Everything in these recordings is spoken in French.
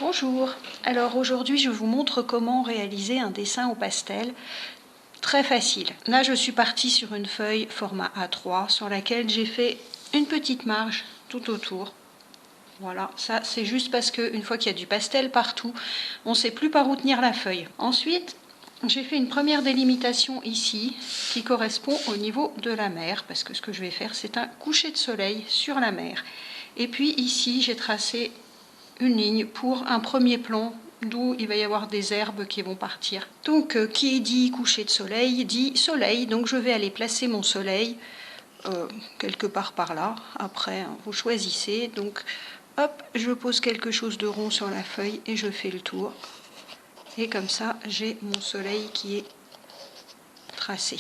Bonjour, alors aujourd'hui je vous montre comment réaliser un dessin au pastel très facile. Là je suis partie sur une feuille format A3 sur laquelle j'ai fait une petite marge tout autour. Voilà, ça c'est juste parce qu'une fois qu'il y a du pastel partout, on ne sait plus par où tenir la feuille. Ensuite, j'ai fait une première délimitation ici qui correspond au niveau de la mer, parce que ce que je vais faire c'est un coucher de soleil sur la mer. Et puis ici j'ai tracé une ligne pour un premier plan d'où il va y avoir des herbes qui vont partir. Donc qui dit coucher de soleil dit soleil, donc je vais aller placer mon soleil quelque part par là. Après vous choisissez, donc hop, je pose quelque chose de rond sur la feuille et je fais le tour. Et comme ça j'ai mon soleil qui est tracé.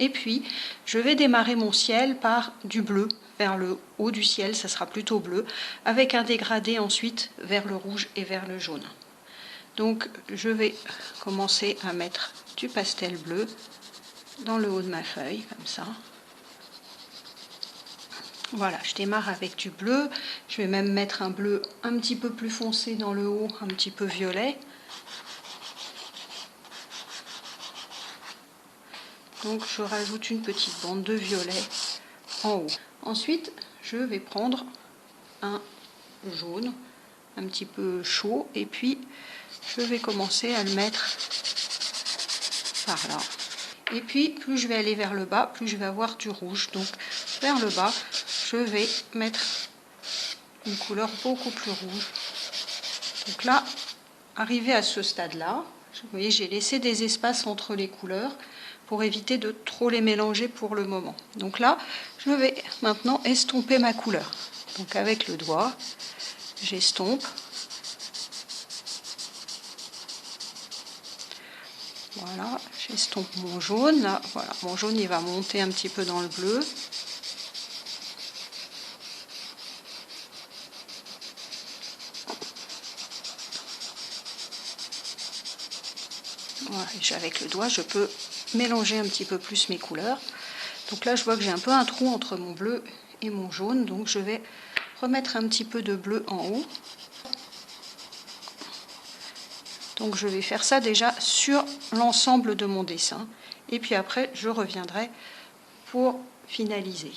Et puis je vais démarrer mon ciel par du bleu vers le haut du ciel, ça sera plutôt bleu, avec un dégradé ensuite vers le rouge et vers le jaune. Donc je vais commencer à mettre du pastel bleu dans le haut de ma feuille, comme ça. Voilà, je démarre avec du bleu, je vais même mettre un bleu un petit peu plus foncé dans le haut, un petit peu violet. Donc je rajoute une petite bande de violet en haut. Ensuite, je vais prendre un jaune un petit peu chaud et puis je vais commencer à le mettre par là. Et puis plus je vais aller vers le bas, plus je vais avoir du rouge. Donc vers le bas, je vais mettre une couleur beaucoup plus rouge. Donc là, arrivé à ce stade-là, vous voyez, j'ai laissé des espaces entre les couleurs pour éviter de trop les mélanger pour le moment. Donc là, je vais maintenant estomper ma couleur. Donc avec le doigt, j'estompe. Voilà, j'estompe mon jaune. Là, voilà, mon jaune il va monter un petit peu dans le bleu. Voilà, avec le doigt, je peux mélanger un petit peu plus mes couleurs. Donc là, je vois que j'ai un peu un trou entre mon bleu et mon jaune, donc je vais remettre un petit peu de bleu en haut. Donc je vais faire ça déjà sur l'ensemble de mon dessin. Et puis après, je reviendrai pour finaliser.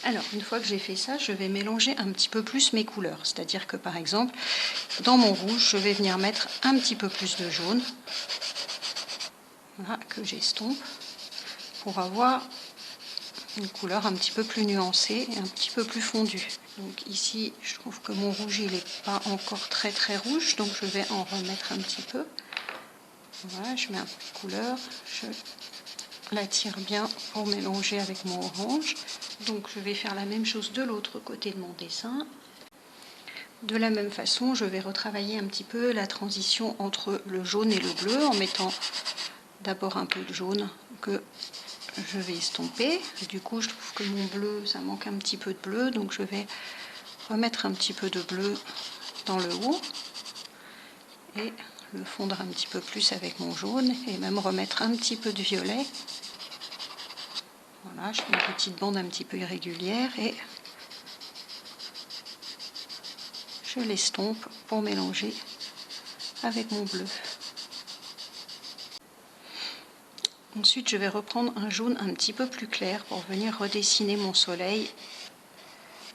Alors, une fois que j'ai fait ça, je vais mélanger un petit peu plus mes couleurs. C'est-à-dire que, par exemple, dans mon rouge, je vais venir mettre un petit peu plus de jaune. Voilà, que j'estompe pour avoir une couleur un petit peu plus nuancée et un petit peu plus fondue. Donc ici, je trouve que mon rouge, il n'est pas encore très très rouge, donc je vais en remettre un petit peu. Voilà, je mets un peu de couleur, je l'attire bien pour mélanger avec mon orange. Donc je vais faire la même chose de l'autre côté de mon dessin. De la même façon, je vais retravailler un petit peu la transition entre le jaune et le bleu en mettant d'abord un peu de jaune que je vais estomper. Du coup, je trouve que mon bleu, ça manque un petit peu de bleu, donc je vais remettre un petit peu de bleu dans le haut et le fondre un petit peu plus avec mon jaune et même remettre un petit peu de violet. Voilà, je fais une petite bande un petit peu irrégulière et je l'estompe pour mélanger avec mon bleu. Ensuite, je vais reprendre un jaune un petit peu plus clair pour venir redessiner mon soleil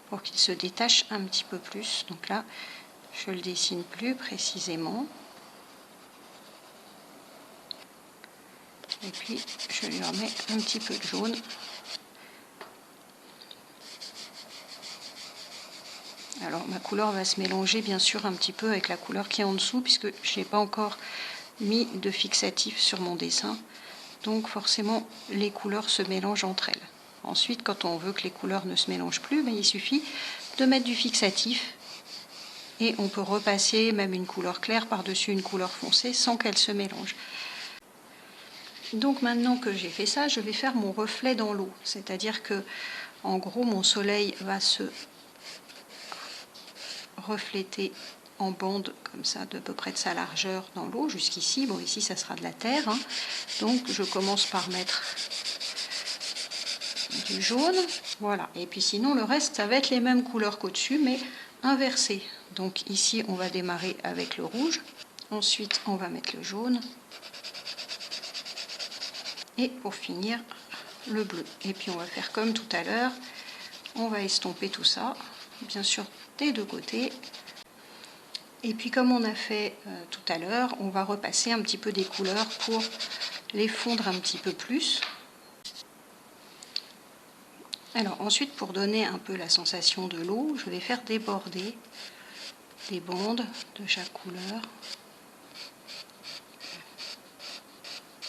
pour qu'il se détache un petit peu plus. Donc là, je le dessine plus précisément. Et puis, je lui remets un petit peu de jaune. Alors, ma couleur va se mélanger bien sûr un petit peu avec la couleur qui est en dessous puisque je n'ai pas encore mis de fixatif sur mon dessin. Donc forcément, les couleurs se mélangent entre elles. Ensuite, quand on veut que les couleurs ne se mélangent plus, il suffit de mettre du fixatif et on peut repasser même une couleur claire par-dessus une couleur foncée sans qu'elles se mélangent. Donc maintenant que j'ai fait ça, je vais faire mon reflet dans l'eau. C'est-à-dire que, en gros, mon soleil va se refléter en bande comme ça de peu près de sa largeur dans l'eau jusqu'ici. Bon, ici ça sera de la terre, hein. Donc je commence par mettre du jaune, voilà, et puis sinon le reste ça va être les mêmes couleurs qu'au-dessus mais inversé. Donc ici, on va démarrer avec le rouge. Ensuite, on va mettre le jaune. Et pour finir, le bleu. Et puis, on va faire comme tout à l'heure. On va estomper tout ça, bien sûr, des deux côtés. Et puis, comme on a fait tout à l'heure, on va repasser un petit peu des couleurs pour les fondre un petit peu plus. Alors ensuite, pour donner un peu la sensation de l'eau, je vais faire déborder des bandes de chaque couleur.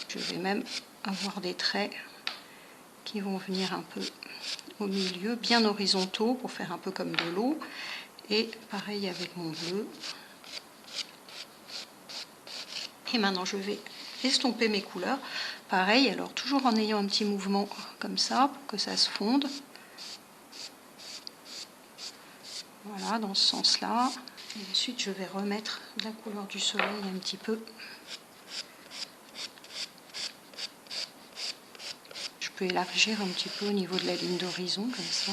Je vais même avoir des traits qui vont venir un peu au milieu, bien horizontaux pour faire un peu comme de l'eau. Et pareil avec mon bleu. Et maintenant, je vais estomper mes couleurs. Pareil, alors toujours en ayant un petit mouvement comme ça pour que ça se fonde. Voilà, dans ce sens-là. Et ensuite, je vais remettre la couleur du soleil un petit peu. Je peux élargir un petit peu au niveau de la ligne d'horizon, comme ça.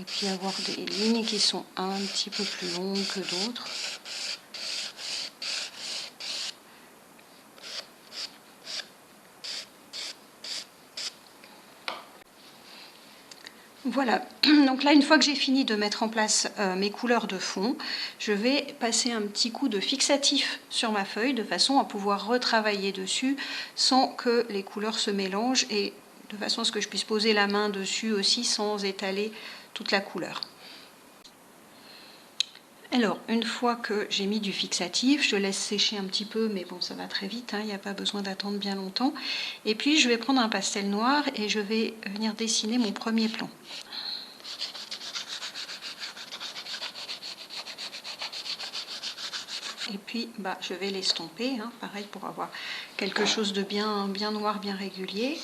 Et puis avoir des lignes qui sont un petit peu plus longues que d'autres. Voilà, donc là, une fois que j'ai fini de mettre en place mes couleurs de fond, je vais passer un petit coup de fixatif sur ma feuille de façon à pouvoir retravailler dessus sans que les couleurs se mélangent et de façon à ce que je puisse poser la main dessus aussi sans étaler toute la couleur. Alors, une fois que j'ai mis du fixatif, je laisse sécher un petit peu, mais bon, ça va très vite, hein, il n'y a pas besoin d'attendre bien longtemps. Et puis, je vais prendre un pastel noir et je vais venir dessiner mon premier plan. Et puis, je vais l'estomper, hein, pareil, pour avoir quelque chose de bien noir, bien régulier.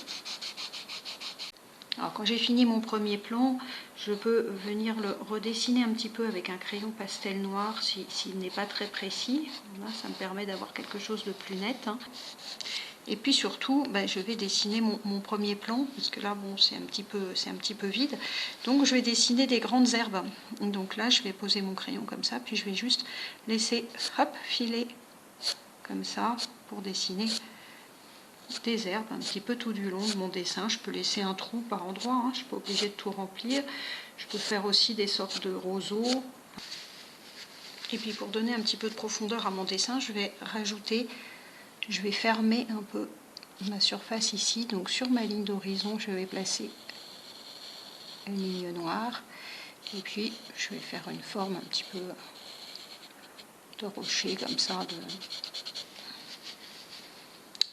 Alors, quand j'ai fini mon premier plan, je peux venir le redessiner un petit peu avec un crayon pastel noir s'il n'est pas très précis. Là, ça me permet d'avoir quelque chose de plus net. Hein. Et puis surtout, je vais dessiner mon premier plan, parce que là, bon, c'est un petit peu vide. Donc, je vais dessiner des grandes herbes. Donc là, je vais poser mon crayon comme ça, puis je vais juste laisser, hop, filer comme ça pour dessiner des herbes un petit peu tout du long de mon dessin. Je peux laisser un trou par endroit, hein, je ne suis pas obligée de tout remplir. Je peux faire aussi des sortes de roseaux. Et puis pour donner un petit peu de profondeur à mon dessin, je vais fermer un peu ma surface ici. Donc sur ma ligne d'horizon, je vais placer une ligne noire. Et puis je vais faire une forme un petit peu de rocher comme ça.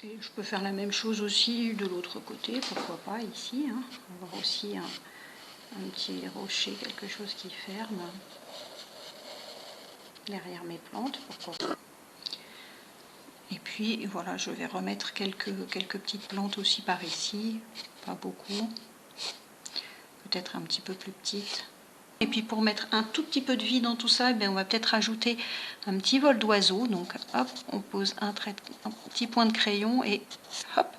Et je peux faire la même chose aussi de l'autre côté, pourquoi pas ici. Hein. Avoir aussi un petit rocher, quelque chose qui ferme derrière mes plantes, pourquoi pas. Et puis voilà, je vais remettre quelques petites plantes aussi par ici, pas beaucoup, peut-être un petit peu plus petites. Et puis pour mettre un tout petit peu de vie dans tout ça, on va peut-être ajouter un petit vol d'oiseau. Donc hop, on pose un petit point de crayon et hop,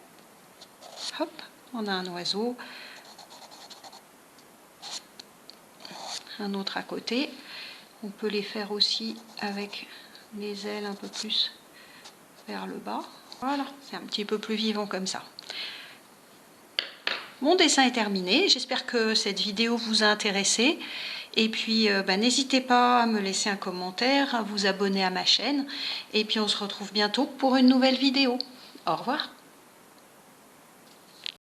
hop, on a un oiseau. Un autre à côté. On peut les faire aussi avec les ailes un peu plus vers le bas. Voilà, c'est un petit peu plus vivant comme ça. Mon dessin est terminé. J'espère que cette vidéo vous a intéressé. Et puis, n'hésitez pas à me laisser un commentaire, à vous abonner à ma chaîne. Et puis, on se retrouve bientôt pour une nouvelle vidéo. Au revoir.